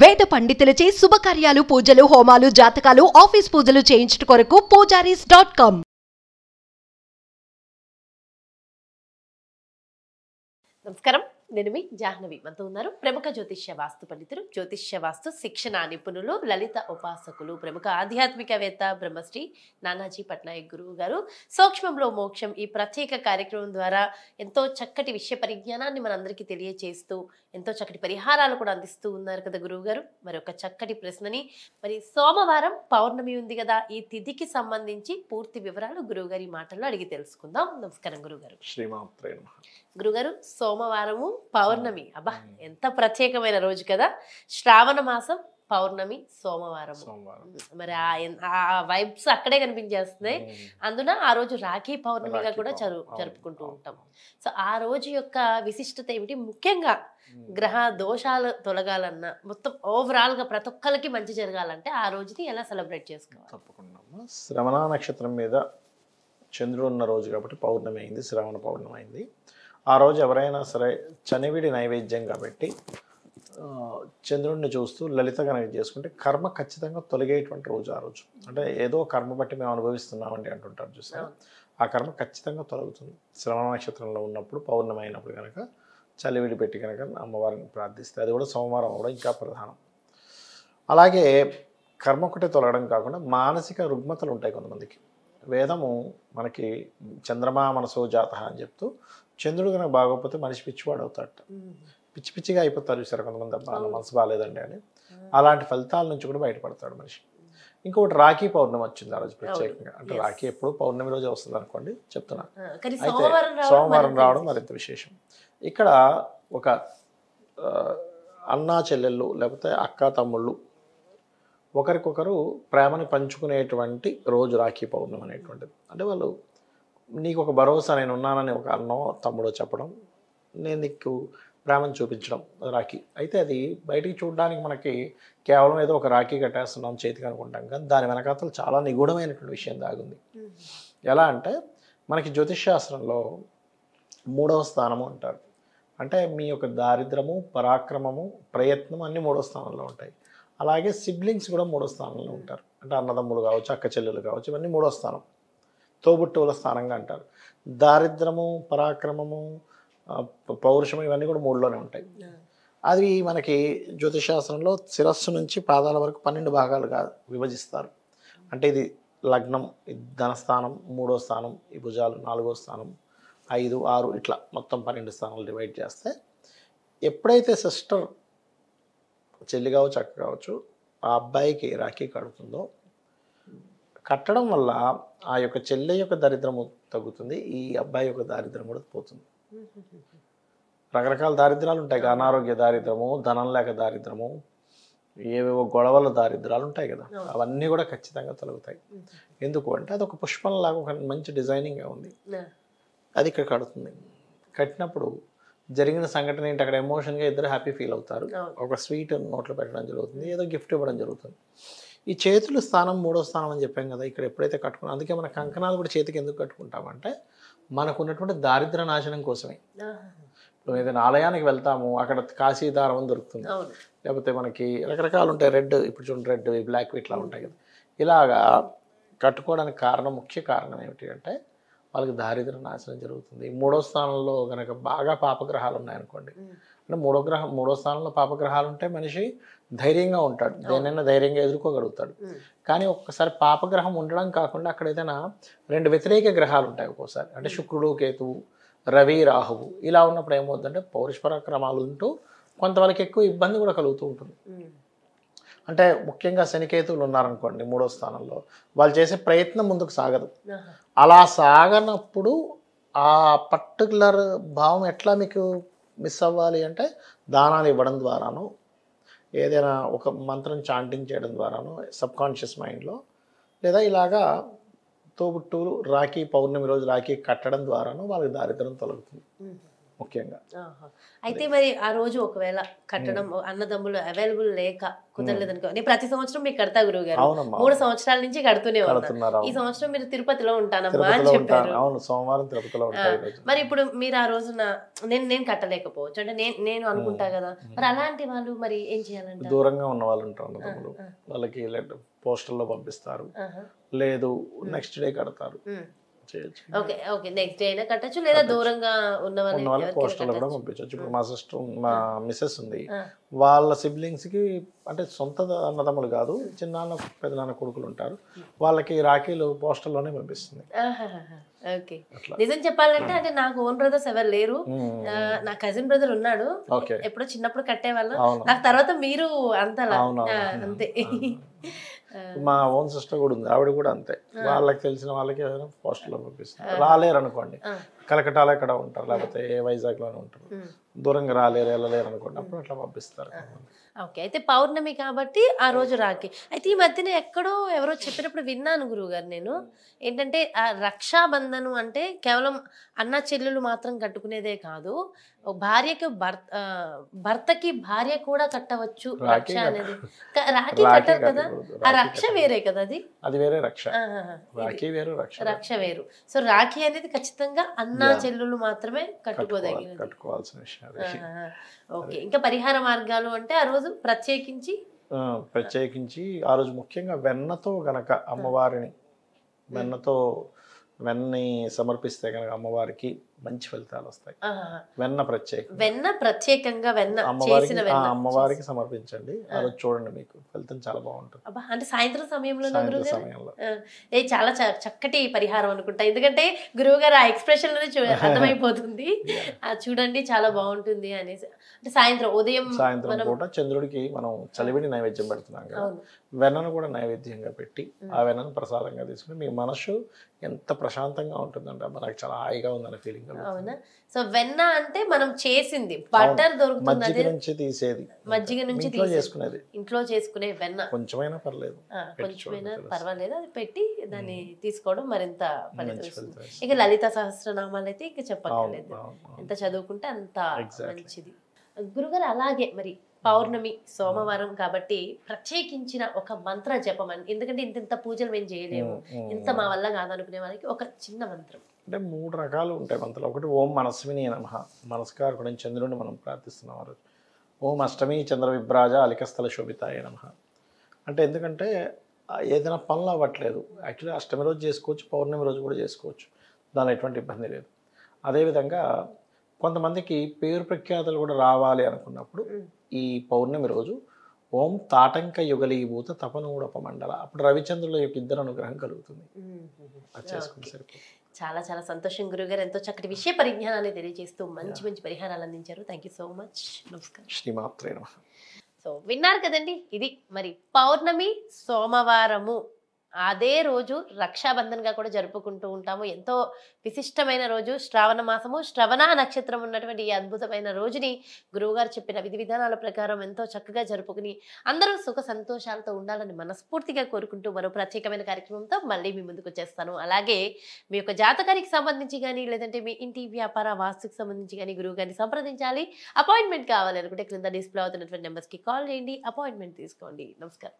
వేద పండితులచే శుభకార్యాలు పూజలు హోమాలు జాతకాలు ఆఫీస్ పూజలు చేయించుట కొరకు పూజారీస్.com. నమస్కారం, నేను మీ జాహ్నవి. మనతో ఉన్నారు ప్రముఖ జ్యోతిష్య వాస్తు పండితులు, జ్యోతిష్య వాస్తు శిక్షణ నిపుణులు, లలిత ఉపాసకులు, ప్రముఖ ఆధ్యాత్మికవేత్త బ్రహ్మశ్రీ నానాజీ పట్నాయక్ గురువు గారు. సూక్ష్మంలో మోక్షం ఈ ప్రత్యేక కార్యక్రమం ద్వారా ఎంతో చక్కటి విషయ పరిజ్ఞానాన్ని మనందరికీ తెలియజేస్తూ ఎంతో చక్కటి పరిహారాలు కూడా అందిస్తూ ఉన్నారు కదా గురువు గారు. మరి ఒక చక్కటి ప్రశ్నని, మరి సోమవారం పౌర్ణమి ఉంది కదా, ఈ తిథికి సంబంధించి పూర్తి వివరాలు గురువు గారి మాటల్లో అడిగి తెలుసుకుందాం. నమస్కారం గురుగారు. శ్రీమాత్రే నమః. గురుగారు, సోమవారము పౌర్ణమి, అబ్బా ఎంత ప్రత్యేకమైన రోజు కదా. శ్రావణ మాసం పౌర్ణమి సోమవారం. మరి ఆ వైబ్స్ అక్కడే కనిపించేస్తున్నాయి. అందున ఆ రోజు రాఖీ పౌర్ణమిగా కూడా జరుపుకుంటూ ఉంటాం. సో ఆ రోజు యొక్క విశిష్టత ఏమిటి? ముఖ్యంగా గ్రహ దోషాలు తొలగాలన్నా, మొత్తం ఓవరాల్ గా ప్రతి ఒక్కరికి మంచి జరగాలంటే ఆ రోజుని ఎలా సెలబ్రేట్ చేసుకోవాలి? తప్పకుండా. శ్రవణ నక్షత్రం మీద చంద్రుడు ఉన్న రోజు కాబట్టి పౌర్ణమి అయింది, శ్రవణ పౌర్ణమి అయింది. ఆ రోజు ఎవరైనా సరే చనివిడి నైవేద్యం కాబట్టి చంద్రుడిని చూస్తూ లలిత కనుక చేసుకుంటే కర్మ ఖచ్చితంగా తొలగేటువంటి రోజు ఆ రోజు. అంటే ఏదో కర్మ బట్టి మేము అనుభవిస్తున్నామండి అంటుంటారు చూసారు, ఆ కర్మ ఖచ్చితంగా తొలగుతుంది. శ్రవణ నక్షత్రంలో ఉన్నప్పుడు పౌర్ణమి అయినప్పుడు కనుక చలివిడి పెట్టి కనుక అమ్మవారిని ప్రార్థిస్తే, అది కూడా సోమవారం కూడా ఇంకా ప్రధానం. అలాగే కర్మ ఒకటే తొలగడం కాకుండా మానసిక రుగ్మతలు ఉంటాయి కొంతమందికి. వేదము మనకి చంద్రమా మనసో జాత అని చెప్తూ, చంద్రుడు కనుక బాగోకపోతే మనిషి పిచ్చివాడు అవుతాడట. పిచ్చి పిచ్చిగా అయిపోతారు చూసారు కొంతమంది, అబ్బా మనసు బాగాలేదండి అని. అలాంటి ఫలితాల నుంచి కూడా బయటపడతాడు మనిషి. ఇంకొకటి రాఖీ పౌర్ణమి వచ్చింది ఆ రోజు ప్రత్యేకంగా. అంటే రాఖీ ఎప్పుడు పౌర్ణమి రోజు వస్తుంది అనుకోండి చెప్తున్నా. అయితే సోమవారం రావడం మరింత విశేషం. ఇక్కడ ఒక అన్నా చెల్లెళ్ళు లేకపోతే అక్క తమ్ముళ్ళు ఒకరికొకరు ప్రేమని పంచుకునేటువంటి రోజు రాఖీ పౌర్ణమి అనేటువంటిది. అంటే వాళ్ళు నీకు ఒక భరోసా, నేను ఉన్నానని ఒక అన్నో తమ్ముడో చెప్పడం, నేను నీకు ప్రేమను చూపించడం రాఖీ. అయితే అది బయటికి చూడడానికి మనకి కేవలం ఏదో ఒక రాఖీ కట్టేస్తున్నాం చేతికి అనుకుంటాం, కానీ దాని వెనకాతలు చాలా నిగూఢమైనటువంటి విషయం దాగుంది. ఎలా అంటే మనకి జ్యోతిష్శాస్త్రంలో 3వ స్థానము అంటారు. అంటే మీ యొక్క దారిద్రము, పరాక్రమము, ప్రయత్నం అన్నీ 3వ స్థానంలో ఉంటాయి. అలాగే సిబ్లింగ్స్ కూడా 3వ స్థానంలో ఉంటారు. అంటే అన్నదమ్ములు కావచ్చు, అక్క చెల్లెలు కావచ్చు, ఇవన్నీ 3వ స్థానం, తోబుట్టువుల స్థానంగా అంటారు. దారిద్రము, పరాక్రమము, పౌరుషము ఇవన్నీ కూడా 3లోనే ఉంటాయి. అది మనకి జ్యోతిషాస్త్రంలో శిరస్సు నుంచి పాదాల వరకు 12 భాగాలుగా విభజిస్తారు. అంటే ఇది లగ్నం, ఇది ధనస్థానం, 3వ స్థానం, ఈ భుజాలు 4వ స్థానం, 5, 6 ఇట్లా మొత్తం 12 స్థానాలు డివైడ్ చేస్తే, ఎప్పుడైతే సిస్టర్ చెల్లి కావచ్చు, అక్క కావచ్చు, ఆ అబ్బాయికి రాఖీ కడుతుందో, కట్టడం వల్ల ఆ యొక్క చెల్లె యొక్క దరిద్రము తగ్గుతుంది, ఈ అబ్బాయి యొక్క దారిద్రం కూడా పోతుంది. రకరకాల దారిద్రాలు ఉంటాయి, అనారోగ్య దారిద్రము, ధనం లేక దారిద్రము, ఏవేవో గొడవల దారిద్రాలు ఉంటాయి కదా, అవన్నీ కూడా ఖచ్చితంగా తొలగుతాయి. ఎందుకు అంటే అది ఒక పుష్పంలాగా ఒక మంచి డిజైనింగ్గా ఉంది, అది ఇక్కడ కడుతుంది. కట్టినప్పుడు జరిగిన సంఘటన ఏంటి, అక్కడ ఎమోషన్గా ఇద్దరు హ్యాపీ ఫీల్ అవుతారు. ఒక స్వీట్ నోట్లో పెట్టడం జరుగుతుంది, ఏదో గిఫ్ట్ ఇవ్వడం జరుగుతుంది. ఈ చేతుల స్థానం 3వ స్థానం అని చెప్పాం కదా, ఇక్కడ ఎప్పుడైతే కట్టుకున్నాం, అందుకే మన కంకణాలు కూడా చేతికి ఎందుకు కట్టుకుంటామంటే మనకు ఉన్నటువంటి దారిద్ర నాశనం కోసమే. ఇప్పుడు ఏదైనా ఆలయానికి వెళ్తాము, అక్కడ కాశీ దారం అని దొరుకుతుంది, లేకపోతే మనకి రకరకాలు ఉంటాయి, రెడ్, ఇప్పుడు చూడండి రెడ్, బ్లాక్ ఇట్లా ఉంటాయి కదా. ఇలాగా కట్టుకోవడానికి కారణం, ముఖ్య కారణం ఏమిటి అంటే వాళ్ళకి దారిద్ర నాశనం జరుగుతుంది. 3వ స్థానంలో కనుక బాగా పాపగ్రహాలు ఉన్నాయనుకోండి, అంటే 3వ స్థానంలో పాపగ్రహాలు ఉంటే మనిషి ధైర్యంగా ఉంటాడు, దేనైనా ధైర్యంగా ఎదుర్కోగలుగుతాడు. కానీ ఒక్కసారి పాపగ్రహం ఉండడం కాకుండా అక్కడ ఏదైనా 2 వ్యతిరేక గ్రహాలు ఉంటాయి ఒక్కోసారి, అంటే శుక్రుడు, కేతువు, రవి, రాహువు, ఇలా ఉన్నప్పుడు ఏమవుతుందంటే పౌరుష పరాక్రమాలు ఉంటూ కొంతవరకు ఎక్కువ ఇబ్బంది కూడా కలుగుతూ ఉంటుంది. అంటే ముఖ్యంగా శనికేతువులు ఉన్నారనుకోండి 3వ స్థానంలో, వాళ్ళు చేసే ప్రయత్నం ముందుకు సాగదు. అలా సాగనప్పుడు ఆ పర్టికులర్ భావం ఎట్లా మీకు మిస్ అవ్వాలి అంటే దానాలు ఇవ్వడం ద్వారాను, ఏదైనా ఒక మంత్రం చాంటింగ్ చేయడం ద్వారాను సబ్కాన్షియస్ మైండ్లో, లేదా ఇలాగా తోబుట్టువులు రాఖీ పౌర్ణమి రోజు రాఖీ కట్టడం ద్వారాను వాళ్ళకి దారిద్రం తొలగుతుంది. ముఖ్యంగా. ఆహా. అయితే మరి ఆ రోజు ఒకవేళ కట్టడం అన్నదమ్ములు అవైలబుల్ లేక కుదరలేదనుకో, నేను ప్రతి సంవత్సరం మీకు కడతా గురువు గారు, అవునమ్మా. 3 సంవత్సరాల నుంచి కడుతూనే ఉన్నా. కడుతున్నారు, ఈ అవును. సంవత్సరం మీరు తిరుపతిలో ఉంటానమ్మా అని తిరుపతిలో చెప్పారు. ఉంటాను, అవును, సోమవారం తిరుపతిలో ఉంటాయి ఈరోజు. మరి ఇప్పుడు మీరు ఆ రోజున నేను కట్టలేకపోవచ్చు అంటే నేను అనుకుంటా కదా, మరి అలాంటి వాళ్ళు మరి ఏం చేయాలంట? దూరంగా ఉన్న వాళ్ళు ఉంటారు అన్నదమ్ములు, వాళ్ళకి పోస్టల్లో పంపిస్తారు, లేదు నెక్స్ట్ డే కడతారు, చేయొచ్చు. ఓకే ఓకే, నెక్స్ట్ డే అయినా కట్టచ్చు, లేదా దూరంగా ఉన్న ఉన్న వాళ్ళు వాళ్ళు పోస్టల్లో కూడా పంపించవచ్చు. ఇప్పుడు మా సిస్టర్, మా మిస్సెస్ ఉంది, వాళ్ళ సిబ్లింగ్స్ కి అంటే సొంత అన్నదమ్ములు కాదు, చిన్నాన్న పెద్దనాన్న కొడుకులు ఉంటారు, వాళ్ళకి రాఖీలు పోస్టల్లోనే పంపిస్తుంది. ఓకే. నిజం చెప్పాలంటే అంటే నాకు ఓన్ బ్రదర్స్ ఎవరు లేరు, నా కజిన్ బ్రదర్ ఉన్నాడు, ఎప్పుడో చిన్నప్పుడు కట్టేవాళ్ళం, నాకు తర్వాత మీరు అంతలా అంతే. మా ఓన్ సిస్టర్ కూడా ఉంది, ఆవిడ కూడా అంతే, వాళ్ళకి తెలిసిన వాళ్ళకి ఏదైనా పోస్టల్లో పంపిస్తారు. రాలేరు అనుకోండి, కలకటాలో ఎక్కడ ఉంటారు, లేకపోతే వైజాగ్లోనే ఉంటారు, దూరంగా రాలేరు వెళ్ళలేరు అనుకోండి, అప్పుడు అట్లా పంపిస్తారు. ఓకే. అయితే పౌర్ణమి కాబట్టి ఆ రోజు రాఖీ. అయితే ఈ మధ్యన ఎక్కడో ఎవరో చెప్పినప్పుడు విన్నాను గురువు గారు నేను, ఏంటంటే ఆ రక్షాబంధనం అంటే కేవలం అన్న చెల్లెలు మాత్రం కట్టుకునేదే కాదు, భార్యకి భర్తకి భార్య కూడా కట్టవచ్చు రక్ష అనేది. రాఖీ కట్టరు కదా, ఆ రక్ష వేరే కదా, అది వేరే రక్ష, రాఖీ వేరు రక్ష వేరు. సో రాఖీ అనేది ఖచ్చితంగా అన్న చెల్లెలు మాత్రమే కట్టుకోవాల్సిన విషయం. ఓకే. ఇంకా పరిహార మార్గాలు అంటే ఆ రోజు ప్రత్యేకించి ఆ రోజు ముఖ్యంగా వెన్నతో గనక అమ్మవారిని వెన్నని సమర్పిస్తే కనుక అమ్మవారికి మంచి ఫలితాలు వస్తాయి. వెన్న ప్రత్యేకంగా అమ్మవారికి సమర్పించండి, ఆ రోజు చూడండి, మీకు ఫలితం చాలా బాగుంటుంది. అంటే సాయంత్రం సమయంలో చాలా చక్కటి పరిహారం అనుకుంటా, ఎందుకంటే గురువు గారు ఆ ఎక్స్ప్రెషన్ లోనే అర్థమైపోతుంది, చూడండి చాలా బాగుంటుంది అనేసి. అంటే సాయంత్రం పూట చంద్రుడికి మనం చలివిడి నైవేద్యం పెడుతున్నాం కదా, వెన్నను కూడా నైవేద్యంగా పెట్టి ఆ వెన్నను ప్రసాదంగా తీసుకుని మీ మనసు ఎంత ప్రశాంతంగా ఉంటుందంటే మనకు చాలా హాయిగా ఉందనే ఫీలింగ్. అవునా? సో వెన్న అంటే మనం చేసింది, బటర్ దొరుకుతుంది, మజ్జిగ నుంచి తీసేది, ఇంట్లో చేసుకునే వెన్న, కొంచెమైనా పర్లేదు, అది పెట్టి దాన్ని తీసుకోవడం మరింత ఫలితం. ఇక లలిత సహస్రనామాలు అయితే ఇక చెప్పక్కర్లేదు, ఎంత చదువుకుంటే అంత మంచిది. గురుగారు అలాగే మరి పౌర్ణమి సోమవారం కాబట్టి ప్రత్యేకించిన ఒక మంత్ర జపం అని, ఎందుకంటే ఇంత పూజలు మేము చేయలేము, ఇంత మా వల్ల కాదనుకునే వాళ్ళకి ఒక చిన్న మంత్రం. అంటే 3 రకాలు ఉంటాయి మంత్రాలు. ఒకటి ఓం మనస్విని నమః, మనస్కారకుడు చంద్రుడిని మనం ప్రార్థిస్తున్నాం ఆ రోజు. ఓం అష్టమి చంద్ర విభ్రాజ అలికస్థల శోభితాయ నమః. అంటే ఎందుకంటే ఏదైనా పనులు అవ్వట్లేదు, యాక్చువల్లీ అష్టమి రోజు చేసుకోవచ్చు, పౌర్ణమి రోజు కూడా చేసుకోవచ్చు, దానిలో ఎటువంటి ఇబ్బంది లేదు. అదేవిధంగా కొంతమందికి పేరు ప్రఖ్యాతలు కూడా రావాలి అనుకున్నప్పుడు ఈ పౌర్ణమి రోజు ఓం తాటంక యుగలీభూత తపనూడపమండల, అప్పుడు రవిచంద్రుల యొక్క ఇద్దరు అనుగ్రహం కలుగుతుంది, అది చేసుకుంటే సరిపోతుంది. చాలా చాలా సంతోషం గురుగారు, ఎంతో చక్కటి విషయ పరిజ్ఞానాన్ని తెలియజేస్తూ మంచి పరిహారాలు అందించారు. Thank you so much. నమస్కారం. శ్రీమాత్రే నమః. సో విన్నారు కదండి, ఇది మరి పౌర్ణమి సోమవారము అదే రోజు రక్షాబంధన్గా కూడా జరుపుకుంటూ ఉంటాము. ఎంతో విశిష్టమైన రోజు, శ్రావణ మాసము, శ్రవణ నక్షత్రం ఉన్నటువంటి ఈ అద్భుతమైన రోజుని గురువుగారు చెప్పిన విధి విధానాల ప్రకారం ఎంతో చక్కగా జరుపుకుని అందరూ సుఖ సంతోషాలతో ఉండాలని మనస్ఫూర్తిగా కోరుకుంటూ మరో ప్రత్యేకమైన కార్యక్రమంతో మళ్ళీ మీ ముందుకు వచ్చేస్తాను. అలాగే మీ యొక్క జాతకానికి సంబంధించి కానీ, లేదంటే మీ ఇంటి వ్యాపార వాస్తుకు సంబంధించి కానీ గురువు గారిని సంప్రదించాలి, అపాయింట్మెంట్ కావాలి అనుకుంటే క్రింద డిస్ప్లే అవుతున్నటువంటి నెంబర్స్కి కాల్ చేయండి, అపాయింట్మెంట్ తీసుకోండి. నమస్కారం.